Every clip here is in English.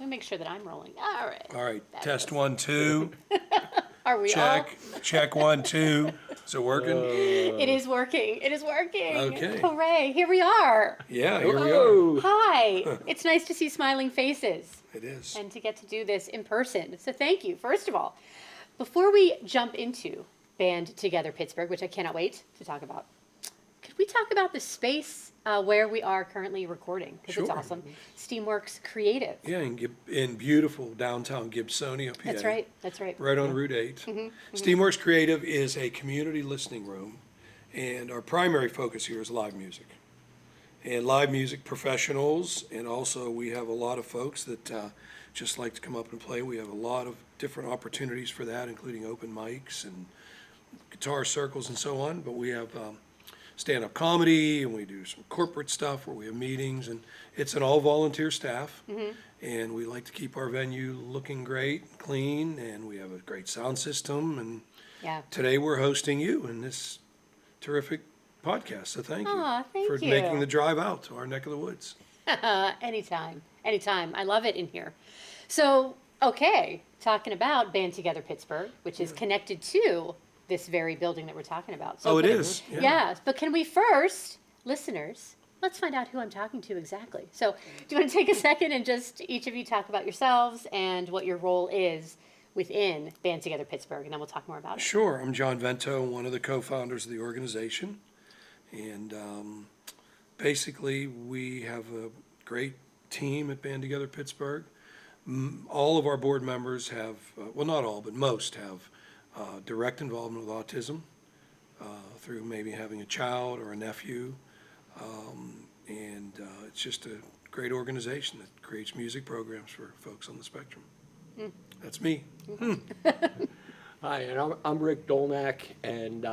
me make sure that I'm rolling. All right. All right, That test goes. 1, 2. Are we Check. Check 1, 2. Is it working? all? It is working. It is working. Okay. Hooray. Here we are. Yeah, here we are. Oh, Hi. It's nice to see smiling faces It is. and to get to do this in person. So thank you, first of all. Before we jump into Band Together Pittsburgh, which I cannot wait to talk about, could we talk about the space where we are currently recording? Because it's Sure. awesome. Steamworks Creative. Yeah, in beautiful downtown Gibsonia, PA. That's right. That's right. Right on Route 8. Steamworks Creative is a community listening room, and our primary focus here is live music. And live music professionals, and also we have a lot of folks that just like to come up and play. We have a lot of different opportunities for that, including open mics and guitar circles and so on. But we have stand-up comedy, and we do some corporate stuff where we have meetings, and it's an all-volunteer staff. And we like to keep our venue looking great, clean, and we have a great sound system. And Yeah. today we're hosting you in this terrific podcast, so thank you Aw, thank for you. making the drive out to our neck of the woods. Anytime. Anytime. I love it in here. So, okay, talking about Band Together Pittsburgh, which is connected to this very building that we're talking about. So Oh, it can- is? Yeah. Yes, but can we first, listeners, let's find out who I'm talking to exactly. So, do you want to take a second and just each of you talk about yourselves and what your role is within Band Together Pittsburgh, and then we'll talk more about it. Sure, I'm John Vento, one of the co-founders of the organization. And basically, we have a great team at Band Together Pittsburgh. All of our board members have, well, not all, but most have direct involvement with autism through maybe having a child or a nephew. And it's just a great organization that creates music programs for folks on the spectrum. That's me. hi, and I'm Rick Dolnack, and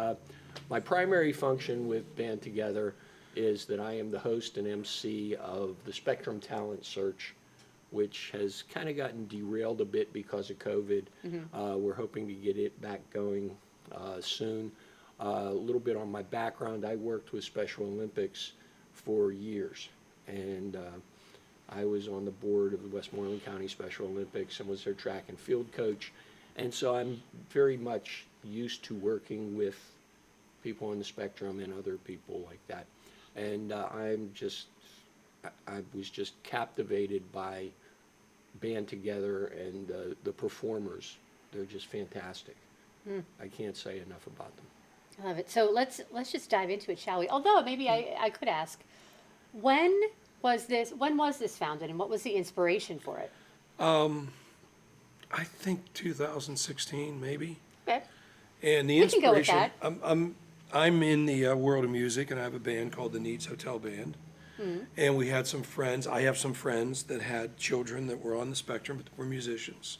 my primary function with Band Together is that I am the host and MC of the Spectrum Talent Search, which has kind of gotten derailed a bit because of COVID. We're hoping to get it back going soon. A little bit on my background, I worked with Special Olympics for years, and I was on the board of the Westmoreland County Special Olympics and was their track and field coach. And so I'm very much used to working with people on the spectrum and other people like that. And I was just captivated by Band Together and the performers. They're just fantastic. I can't say enough about them. I love it. So let's just dive into it, shall we? Although maybe I could ask, when was this founded, and what was the inspiration for it? I think 2016, maybe. Okay. And the We can go with inspiration, I'm in the world of music, and I have a band called the Needs Hotel Band. And we had some friends, I have some friends that had children that were on the spectrum, but were musicians.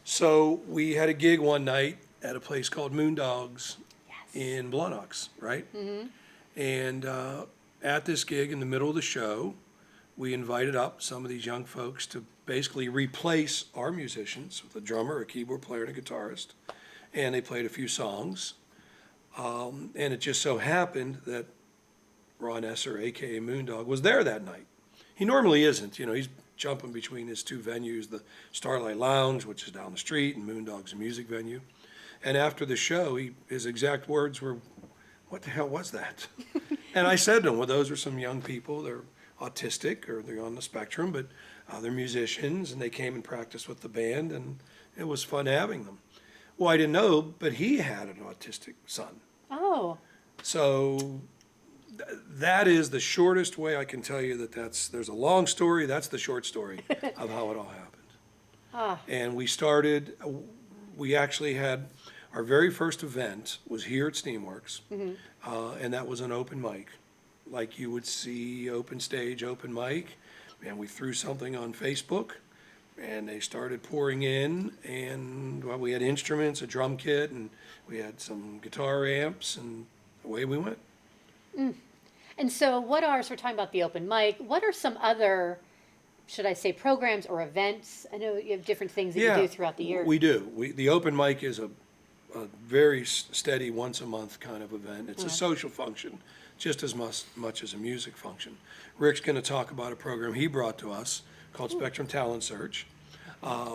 So we had a gig one night at a place called Moondogs in Blawnox, right? And at this gig, in the middle of the show, we invited up some of these young folks to basically replace our musicians with a drummer, a keyboard player, and a guitarist. And they played a few songs. And it just so happened that Ron Esser, a.k.a. Moondog, was there that night. He normally isn't. You know, he's jumping between his two venues, the Starlight Lounge, which is down the street, and Moondog's a music venue. And after the show, his exact words were, "What the hell was that?" And I said to him, well, those are some young people. They're autistic, or they're on the spectrum, but they're musicians, and they came and practiced with the band, and it was fun having them. Well, I didn't know, but he had an autistic son. Oh. So that is the shortest way I can tell you there's a long story. That's the short story of how it all happened. And we actually had, our very first event was here at Steamworks, and that was an open mic. Like you would see open stage, open mic, and we threw something on Facebook, and they started pouring in, and well, we had instruments, a drum kit, and we had some guitar amps, and away we went. And so so we're talking about the open mic. What are some other, should I say, programs or events? I know you have different things that you do throughout the year. We do. The open mic is a very steady once-a-month kind of event. It's a social function, just as much as a music function. Rick's going to talk about a program he brought to us called Spectrum Talent Search.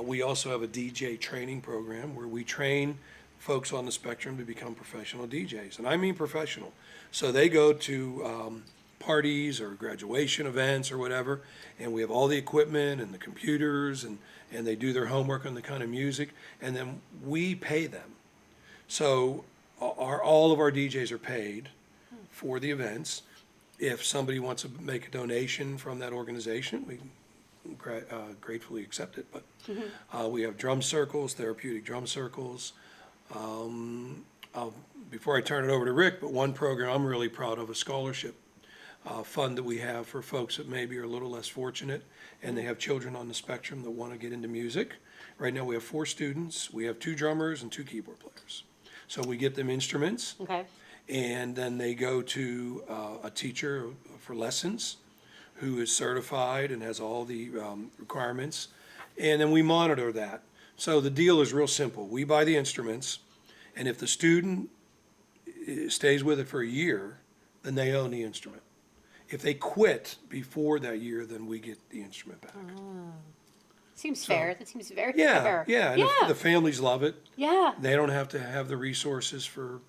We also have a DJ training program where we train folks on the spectrum to become professional DJs. And I mean professional. So they go to parties or graduation events or whatever, and we have all the equipment and the computers, and they do their homework on the kind of music, and then we pay them. So all of our DJs are paid for the events. If somebody wants to make a donation from that organization, we gratefully accept it. But we have drum circles, therapeutic drum circles. Before I turn it over to Rick, but one program I'm really proud of, a scholarship fund that we have for folks that maybe are a little less fortunate and they have children on the spectrum that want to get into music. Right now we have 4 students. We have 2 drummers and 2 keyboard players. So we get them instruments. Okay. And then they go to a teacher for lessons who is certified and has all the requirements. And then we monitor that. So the deal is real simple. We buy the instruments, and if the student stays with it for a year, then they own the instrument. If they quit before that year, then we get the instrument back. Seems fair. That seems very Yeah, fair. yeah, and if the families love it. Yeah. They don't have to have the resources for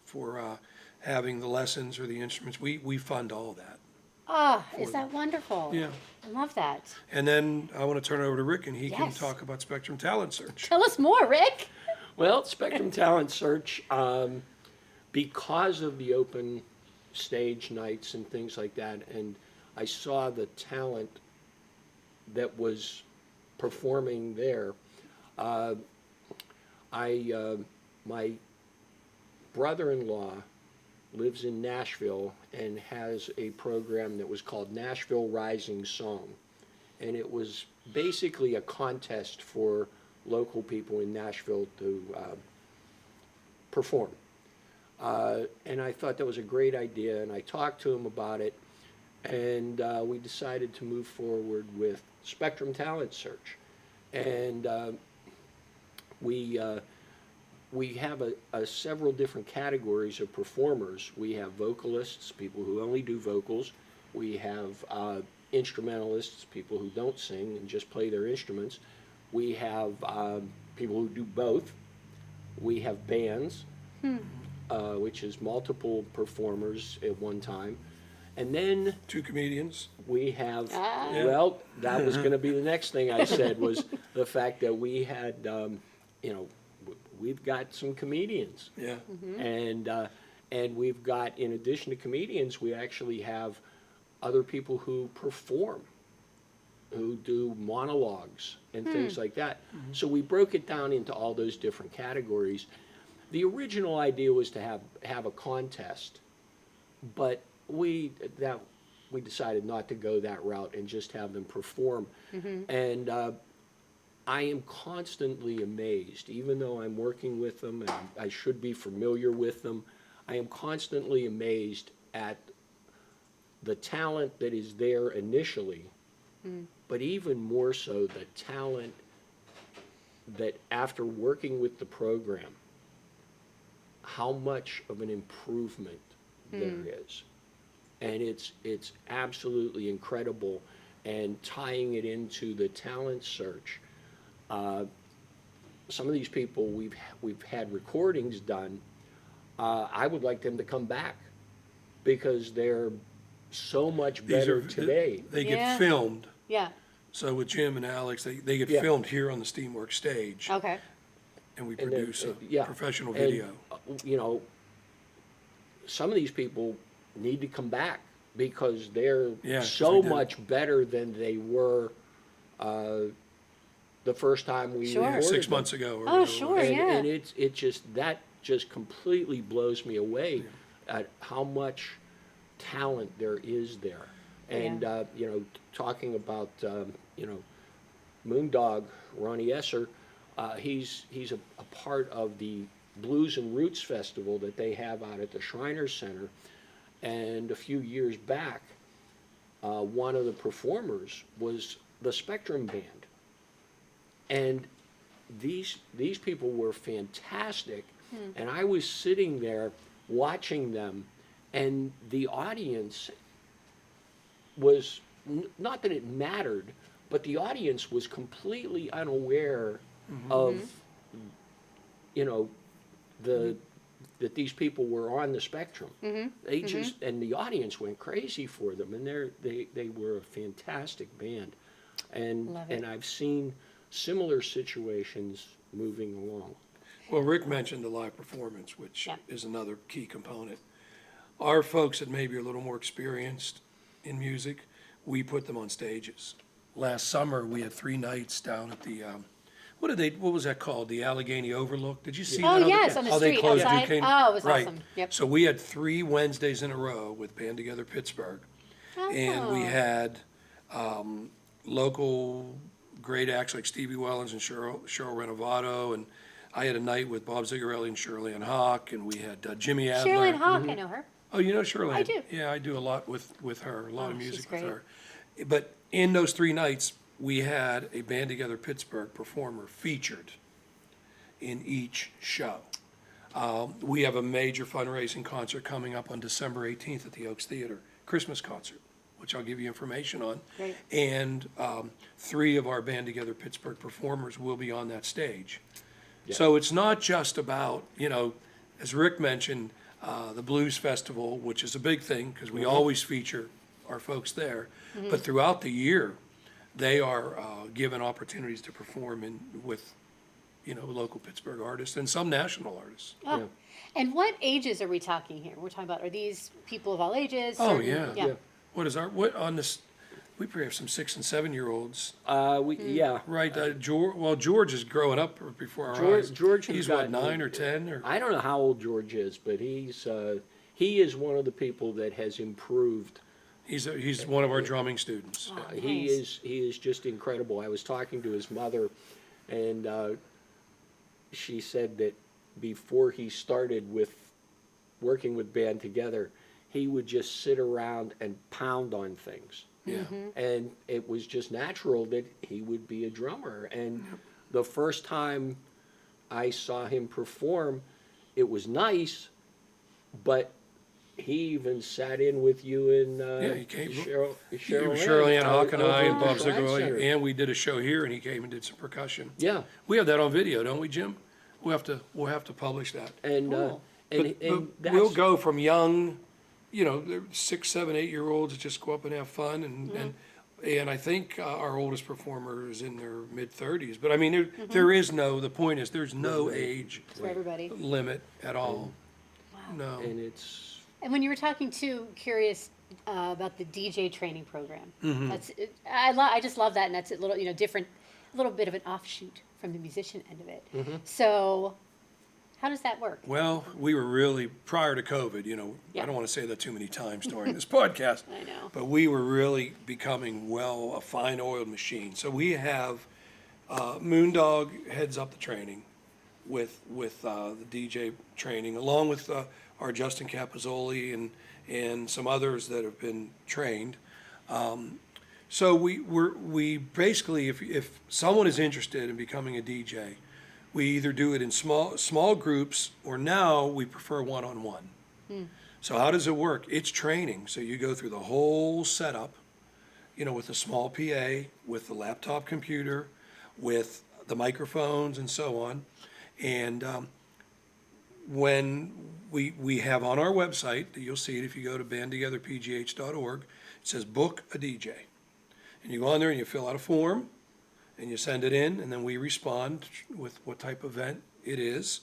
having the lessons or the instruments. We fund all that. Ah, is that wonderful? Yeah. I love that. And then I want to turn it over to Rick, and he can Yes. talk about Spectrum Talent Search. Tell us more, Rick. Well, Spectrum Talent Search, because of the open stage nights and things like that, and I saw the talent that was performing there, my brother-in-law lives in Nashville and has a program that was called Nashville Rising Song. And it was basically a contest for local people in Nashville to perform. And I thought that was a great idea, and I talked to him about it, and we decided to move forward with Spectrum Talent Search. And we have several different categories of performers. We have vocalists, people who only do vocals. We have instrumentalists, people who don't sing and just play their instruments. We have people who do both. We have bands, which is multiple performers at one time. And then 2 comedians. we have, Yeah. well, that was going to be the next thing I said, was the fact that we had, we've got some comedians. Yeah. And we've got, in addition to comedians, we actually have other people who perform, who do monologues and things like that. So we broke it down into all those different categories. The original idea was to have a contest, but we decided not to go that route and just have them perform. And I am constantly amazed, even though I'm working with them and I should be familiar with them, I am constantly amazed at the talent that is there initially, but even more so the talent that after working with the program, how much of an improvement there is. And it's absolutely incredible. And tying it into the talent search, some of these people we've had recordings done. I would like them to come back because they're so much better today. They get Yeah. filmed. Yeah. So with Jim and Alex, they get Yeah. filmed here on the Steamworks stage, Okay. and we And then, produce a yeah. professional And, video. Some of these people need to come back because they're Yeah, 'cause so we did. much better than they were the first time we Sure. recorded 6 them. months ago. Or Oh, whatever it sure, was. And yeah. it just completely blows me away at how much talent there is there. And talking about Moondog, Ronnie Esser, he's a part of the Blues and Roots Festival that they have out at the Shriners Center. And a few years back, one of the performers was the Spectrum Band. And these people were fantastic. And I was sitting there watching them, and the audience was, not that it mattered, but the audience was completely unaware of, you know, that these people were on the spectrum. They just, and the audience went crazy for them, and they were a fantastic band. And, Love it. and I've seen similar situations moving along. Well, Rick mentioned the live performance, which Yeah. is another key component. Our folks that maybe are a little more experienced in music, we put them on stages. Last summer, we had 3 nights down at the, what was that called? The Allegheny Overlook? Did you see Oh, that? yes, on the Oh, they street closed outside. Duquesne? Oh, it was Right. awesome. Yep. So we had 3 Wednesdays in a row with Band Together Pittsburgh. And we Oh. had local great acts like Stevie Wellens and Cheryl Renovato, and I had a night with Bob Zigarelli and Shirley Ann Hawk, and we had Jimmy Adler. Shirley and Hawk, I know her. Oh, you know Shirley? I do. Yeah, I do a lot with her, a lot Oh, of she's music with great. her. But in those 3 nights, we had a Band Together Pittsburgh performer featured in each show. We have a major fundraising concert coming up on December 18th at the Oaks Theater, Christmas concert, which I'll give you information on. Great. And 3 of our Band Together Pittsburgh performers will be on that stage. Yeah. So it's not just about, as Rick mentioned, the Blues Festival, which is a big thing because we always feature our folks there. But throughout the year, they are given opportunities to perform with local Pittsburgh artists and some national artists. Oh. Yeah. And what ages are we talking here? We're talking about, are these people of all ages? Oh, certain- yeah. Yeah. What on this, we probably have some 6 and 7-year-olds, Yeah. right? George is growing up before our eyes. George has He's what, gotten- 9 or 10 or? I don't know how old George is, but he is one of the people that has improved. He's one of our drumming students. Oh, He nice. is just incredible. I was talking to his mother, and she said that before he started with working with Band Together, he would just sit around and pound on things. Yeah. And it was just natural that he would be a drummer. And the first time I saw him perform, it was nice, but he even sat in with you and Yeah, he came. Shirley Ann Hawk and I and over Bob at the Ryan Center. Zigarelli, and we did a show here, and he came and did some percussion. Yeah, We have that on video, don't we, Jim? We'll have to publish that. and Cool. But we'll go from young, they're 6, 7, 8-year-olds that just go up and have fun, and I think our oldest performer is in their mid-30s. But I mean, the point is, there's no age For everybody. limit at all. No. and it's And when you were talking too, curious about the DJ training program. Mm-hmm. I just love that, and that's a little different, a little bit of an offshoot from the musician end of it. So, how does that work? Well, we were really, prior to COVID, Yeah. I don't want to say that too many times during this podcast. I know. But we were really becoming, a fine-oiled machine. So we have, Moondog heads up the training with the DJ training, along with our Justin Capozzoli and some others that have been trained. So we basically, if someone is interested in becoming a DJ, we either do it in small groups, or now we prefer one-on-one. So how does it work? It's training. So you go through the whole setup, with a small PA, with the laptop computer, with the microphones and so on. And when we have on our website, you'll see it if you go to bandtogetherpgh.org, it says book a DJ. And you go on there and you fill out a form and you send it in, and then we respond with what type of event it is.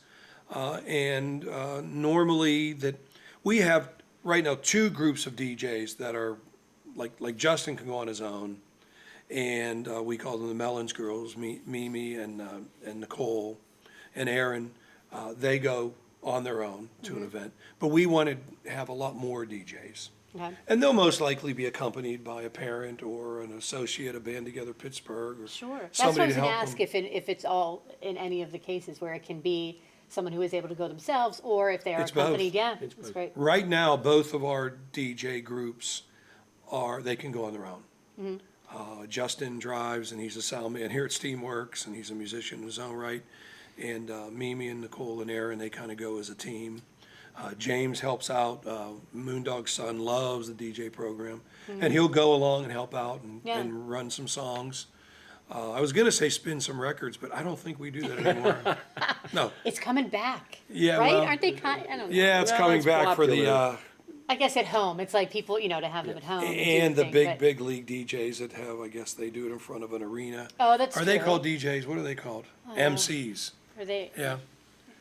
Normally that we have right now 2 groups of DJs that are like Justin can go on his own, and we call them the Mellons girls, Mimi and Nicole and Aaron. They go on their own to an event, but we want to have a lot more DJs. Okay. And they'll most likely be accompanied by a parent or an associate of Band Together Pittsburgh, or Sure. That's what I somebody was to going to help ask, them. if it's all in any of the cases where it can be someone who is able to go themselves, or if they are It's both. accompanied. Yeah, It's that's both. great. Right now, both of our DJ groups they can go on their own. Justin drives, and he's a sound man here at Steamworks, and he's a musician in his own right. And Mimi and Nicole and Aaron, they kind of go as a team. James helps out. Moondog's son loves the DJ program, and he'll go along and help out Yeah. and run some songs. I was gonna say spin some records, but I don't think we do that anymore. No. It's coming back. Yeah, Right? well, Aren't they kind? I don't know. Yeah, it's Well, coming it's back for the, popular. I guess at home, it's like people, to have them at home. and do the big, thing, big league DJs that have, I guess they do it in front of an arena. Oh, that's Are they true. called DJs? What are they called? MCs. But are they? Yeah.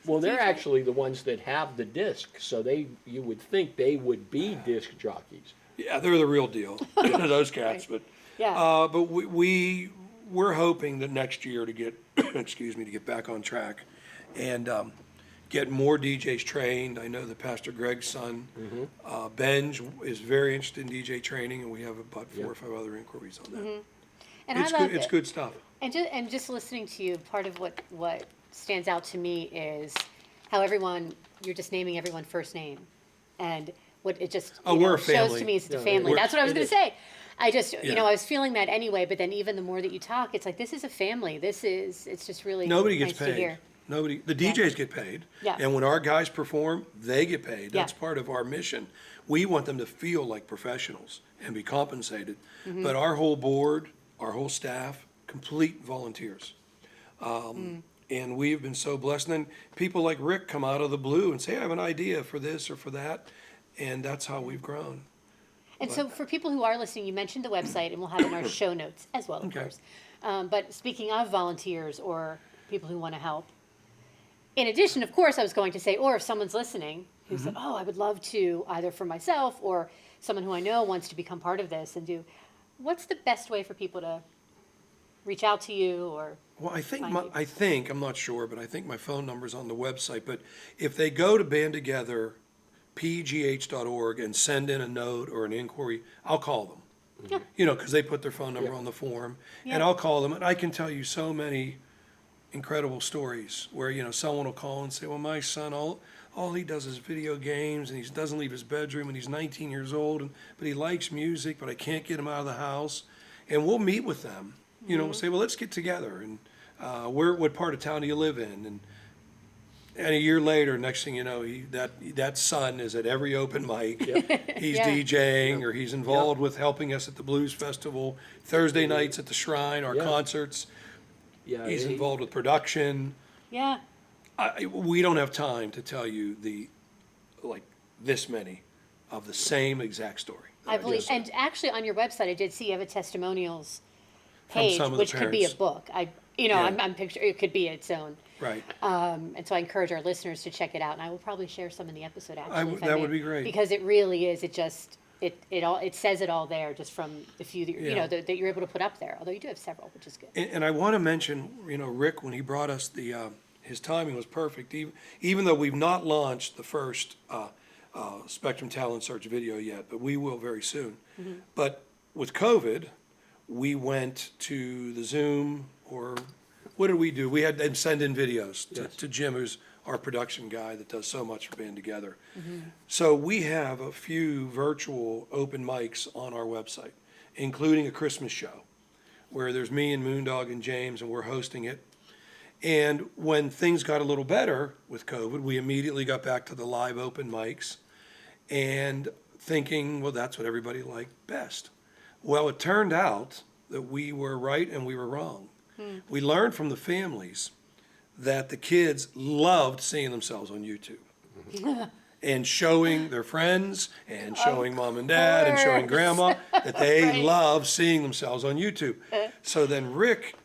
Well, they're actually the ones that have the disc, so you would think they would be disc jockeys. Yeah, they're the real deal. Those cats, but. Yeah. But we're hoping that next year to get, excuse me, to get back on track and get more DJs trained. I know that Pastor Greg's son, Benj, is very interested in DJ training, and we have about 4 or 5 other inquiries on that. And It's I love good. It's it. good stuff. And just listening to you, part of what stands out to me is how you're just naming everyone first name, and what it just We're a shows family. to me is the Yeah, family. we're- That's what I was it going to is. say. I just Yeah. I was feeling that anyway. But then even the more that you talk, it's like this is a family. It's just really Nobody nice gets to paid. hear. Nobody. The DJs get paid. Yeah. And when our guys perform, they get paid. Yeah. That's part of our mission. We want them to feel like professionals and be compensated. Mm-hmm. But our whole board, our whole staff, complete volunteers. And we've been so blessed. And then people like Rick come out of the blue and say, I have an idea for this or for that. And that's how we've grown. And so for people who are listening, you mentioned the website, and we'll have it in our show notes as well, of Okay. course. But speaking of volunteers or people who want to help, in addition, of course, I was going to say, or if someone's listening who said, oh, I would love to, either for myself or someone who I know wants to become part of this and do, what's the best way for people to reach out to you or? Well, I think Find you. I'm not sure, but I think my phone number's on the website. But if they go to bandtogetherpgh.org and send in a note or an inquiry, I'll call them. Yeah. Because they put their phone number on the form, Yeah. and I'll call them. And I can tell you so many incredible stories where someone will call and say, "Well, my son, all he does is video games, and he doesn't leave his bedroom, and he's 19 years old, but he likes music, but I can't get him out of the house." And we'll meet with them. We'll say, "Well, let's get together, and what part of town do you live in?" And a year later, next thing you know, that son is at every open mic. He's Yeah. DJing, or he's involved with helping us at the Blues Festival, Thursday nights at the Shrine, our Yeah. concerts. Yeah, He's involved with production. Yeah. We don't have time to tell you this many of the same exact story. that I believe, just said. and actually on your website, I did see you have a testimonials From page, some of the which could be a parents. book. Yeah. I'm picturing, it could be its own. Right. And so I encourage our listeners to check it out, and I will probably share some in the episode actually. if I that may, would be great. Because it really is, it says it all there just from the few that, Yeah. that you're able to put up there, although you do have several, which is good. And I want to mention, Rick, when he brought us his timing was perfect. Even though we've not launched the first Spectrum Talent Search video yet, but we will very soon. But with COVID, we went to the Zoom, or what did we do? We had them send in videos to Jim, who's our production guy that does so much for Band Together. So we have a few virtual open mics on our website, including a Christmas show, where there's me and Moondog and James, and we're hosting it. And when things got a little better with COVID, we immediately got back to the live open mics and thinking, well, that's what everybody liked best. Well, it turned out that we were right and we were wrong. We learned from the families that the kids loved seeing themselves on YouTube and showing their friends and showing mom and dad and showing grandma that they Right. love seeing themselves on YouTube. So then Rick,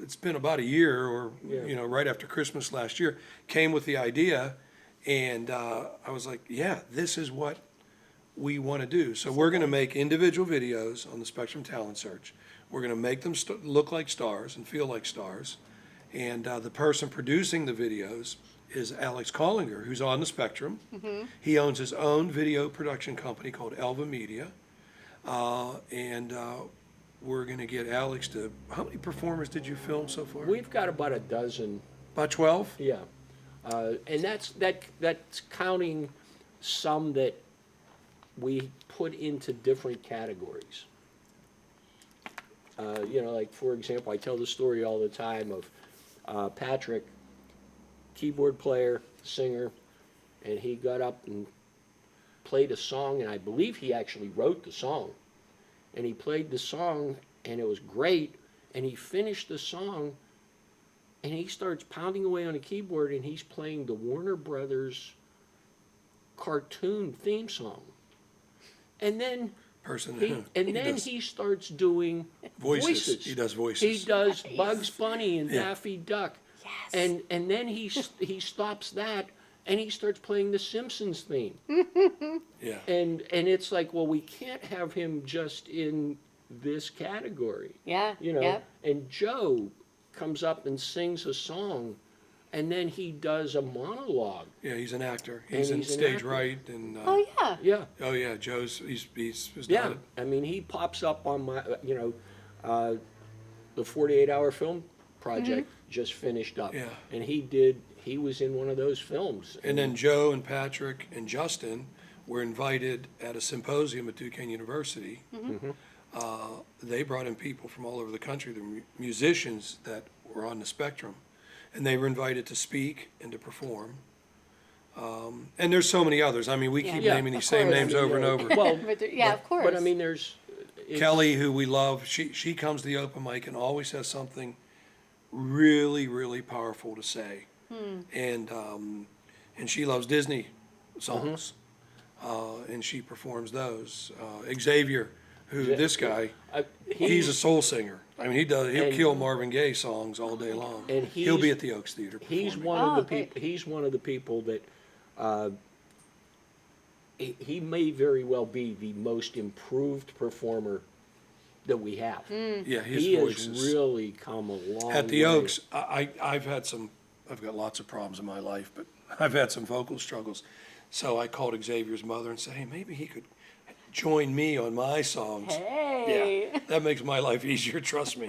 it's been about a year, or right after Christmas last year, came with the idea, and I was like, yeah, this is what we want to do. So we're going to make individual videos on the Spectrum Talent Search. We're going to make them look like stars and feel like stars. And the person producing the videos is Alex Collinger, who's on the Spectrum. He owns his own video production company called Elva Media. And we're going to get Alex to, how many performers did you film so far? We've got about a dozen. About 12? Yeah, and that's counting some that we put into different categories. Like for example, I tell the story all the time of Patrick, keyboard player, singer, and he got up and played a song, and I believe he actually wrote the song, and he played the song, and it was great, and he finished the song, and he starts pounding away on a keyboard, and he's playing the Warner Brothers cartoon theme song. And then he starts doing voices. He does voices. He does Nice. Bugs Bunny and Yeah. Daffy Duck. Yes. And then he stops that, and he starts playing the Simpsons theme. Yeah. And it's like, well, we can't have him just in this category. Yeah. You know, Yep. and Joe comes up and sings a song, and then he does a monologue. Yeah, he's an actor. And He's in he's an stage actor. right and. Oh yeah. Yeah, Oh yeah, Joe's he's yeah. done it. I mean, he pops up on my, the 48-hour film project just finished up. Yeah. And he was in one of those films. And then Joe and Patrick and Justin were invited at a symposium at Duquesne University. They brought in people from all over the country, the musicians that were on the spectrum, and they were invited to speak and to perform. And there's so many others. I mean, we keep Yeah, naming of these same course. names over and over. Well, But there- yeah, of course. But I mean, it's- Kelly, who we love, she comes to the open mic and always has something really, really powerful to say. And she loves Disney songs, and she performs those. Xavier, who this guy, he's a soul singer. I mean, he'll And- kill Marvin Gaye songs all day long. And He'll be he's- at the Oaks Theater He's performing. one of Oh, the great. people. He's one of the people that he may very well be the most improved performer that we have. Yeah, his He voice has is. really come a long At the way. Oaks, I've got lots of problems in my life, but I've had some vocal struggles. So I called Xavier's mother and said, hey, maybe he could join me on my songs. Hey. Yeah, that makes my life easier, trust me.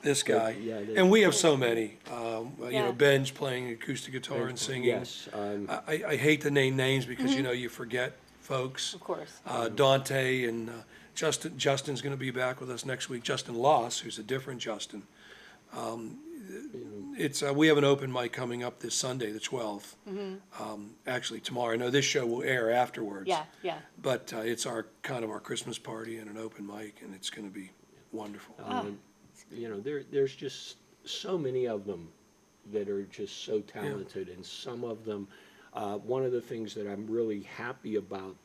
This guy. Yeah, And we have so many. You Yeah. know, Ben's playing acoustic guitar and singing. Yes. I hate to name names because, you know, you forget folks. Of course. Dante and Justin's going to be back with us next week. Justin Loss, who's a different Justin. We have an open mic coming up this Sunday, the 12th. Actually, tomorrow. I know this show will air afterwards. Yeah. Yeah. But it's our Christmas party and an open mic, and it's going to be wonderful. There's just so many of them that are just so talented, and some of them. One of the things that I'm really happy about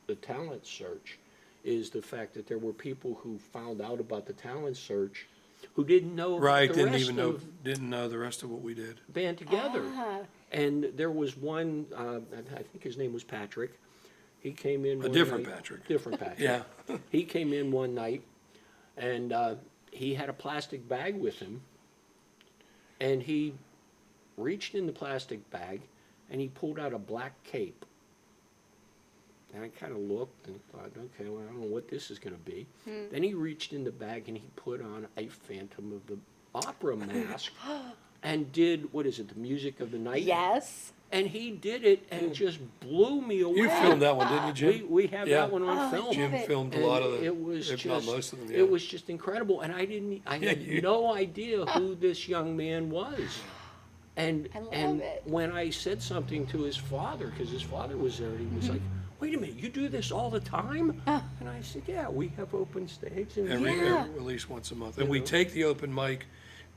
the talent search is the fact that there were people who found out about the talent search who didn't know about Right, the didn't rest even know, of didn't know the rest of what we did. Band Together. Ah. And there was one, I think his name was Patrick. He came in one different night- Patrick. Different Patrick. Yeah. He came in one night, and he had a plastic bag with him, and he reached in the plastic bag, and he pulled out a black cape. And I kind of looked and thought, okay, well, I don't know what this is going to be. Then he reached in the bag and he put on a Phantom of the Opera mask and did, what is it, the music of the night? Yes. And he did it and it just blew me away. You filmed that one, didn't you, Jim? We have Yeah. that one on Oh, film. Jim it. filmed a And lot of the, it was if just, not most of them, yeah. It was just incredible, and I had you- no idea who this young man was. And I love and it. when I said something to his father, because his father was there, he was like, "Wait a minute, you do this all the time?" And I said, "Yeah, we have open stage, and Yeah. at least once a month. And we take the open mic.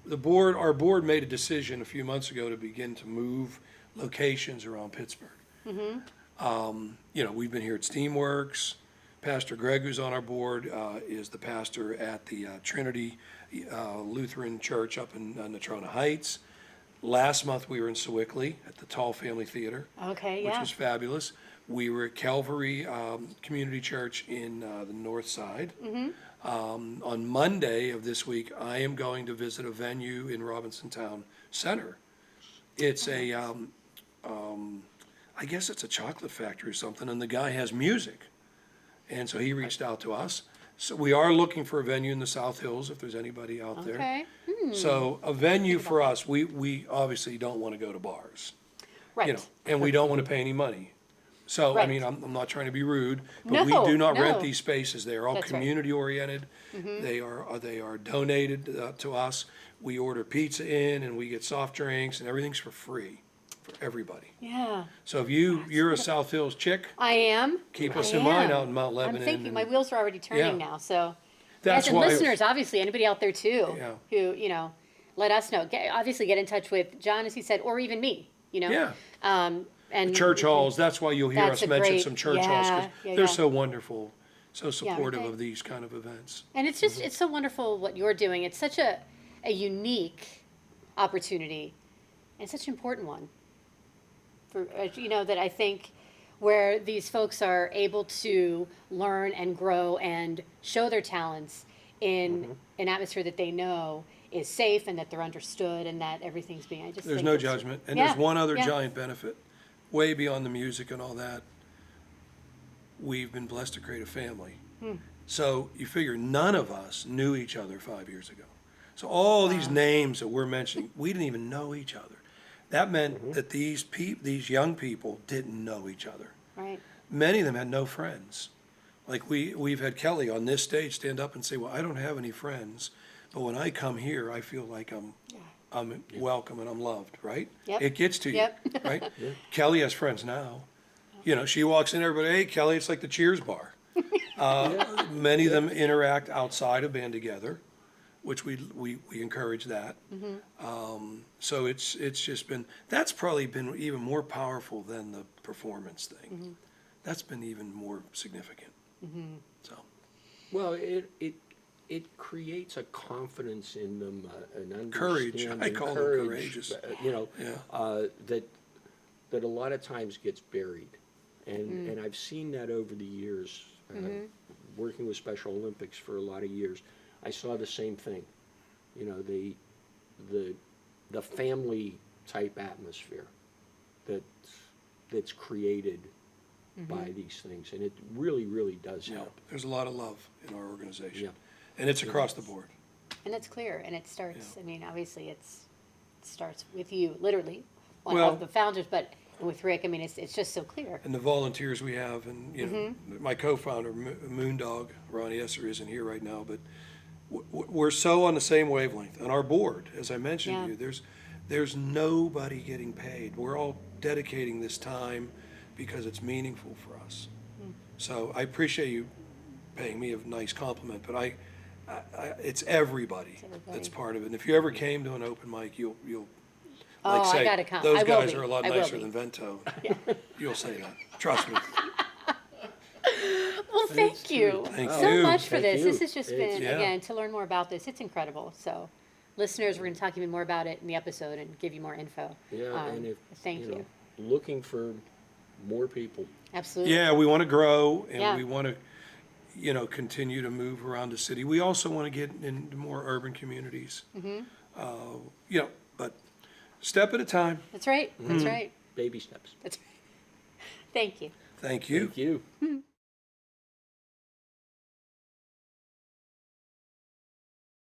Our board made a decision a few months ago to begin to move locations around Pittsburgh. We've been here at Steamworks. Pastor Greg, who's on our board, is the pastor at the Trinity Lutheran Church up in Natrona Heights. Last month, we were in Sewickley at the Tall Family Theater, Okay. which Yeah. was fabulous. We were at Calvary Community Church in the north side. On Monday of this week, I am going to visit a venue in Robinson Town Center. It's I guess it's a chocolate factory or something, and the guy has music. And so he reached out to us. So we are looking for a venue in the South Hills, if there's anybody out there. Okay. So a venue for us, we obviously don't want to go to bars, Right. and we don't want to pay any money. So, I Right. mean, I'm not trying to be rude, but we No, do not rent no. these spaces. They're all That's right. community oriented. They are donated to us. We order pizza in and we get soft drinks and everything's for free for everybody. Yeah. So if you're a South Hills chick, I am. keep us I in mind am. out in Mount I'm Lebanon. thinking, and- my wheels are already turning Yeah. now, so. That's Yes, and why. listeners, obviously, anybody out there too, Yeah. who, let us know. Obviously, get in touch with John, as he said, or even me, Yeah. And Church halls, that's why you'll hear That's us a mention great- some church halls, yeah, because yeah, they're yeah. so wonderful, so aren't supportive they? of these kind of events. And it's just, it's so wonderful what you're doing. It's such a unique opportunity and such an important one. For, that I think where these folks are able to learn and grow and show their talents in an atmosphere that they know is safe and that they're understood and that everything's being, I just There's think no it's- judgment, and Yeah, there's one other yeah. giant benefit, way beyond the music and all that. We've been blessed to create a family. So you figure none of us knew each other 5 years ago. So all these names that we're mentioning, we didn't even know each other. That meant that these young people didn't know each other. Right. Many of them had no friends. Like we've had Kelly on this stage stand up and say, "Well, I don't have any friends, but when I come here, I feel like I'm welcome and I'm loved." Right? Yep. It gets to you, Yep. right? Kelly has friends now. She walks in, everybody, "Hey, Kelly," it's like the Cheers bar. Many of them interact outside of Band Together, which we encourage that. So it's just been, that's probably been even more powerful than the performance thing. That's been even more significant. So, Well, it creates a confidence in them, an Courage. understanding. I call them courage, courageous. Yeah. That a lot of times gets buried. And I've seen that over the years, working with Special Olympics for a lot of years. I saw the same thing, the family type atmosphere that's created by these things, and it really, really does yeah, help. there's a lot of love in our organization. Yeah. And it's across the board. And it's clear, and it starts, I mean, obviously it starts with you, literally, one Well- of the founders, but with Rick, I mean, it's just so clear. And the volunteers we have, and my co-founder Moondog Ronnie Esser isn't here right now, but we're so on the same wavelength. On our board, as I mentioned to Yeah. you, there's nobody getting paid. We're all dedicating this time because it's meaningful for us. So I appreciate you paying me a nice compliment, but it's everybody everybody. that's part of it. And if you ever came to an open mic, you'll Oh, like I say, gotta come. those I will guys be. are a lot I will nicer be. than Vento. You'll say that. Trust me. Well, thank you Thank so you. much for Thank this. you. This has just It's- been, Yeah. again, to learn more about this, it's incredible. So, listeners, we're going to talk even more about it in the episode and give you more info. Yeah, and if, Thank you. looking for more people. Absolutely. Yeah, we want to grow and Yeah. we want to, continue to move around the city. We also want to get into more urban communities. But step at a time. That's right. That's right. Baby steps. That's right. Thank you. Thank you. Thank you.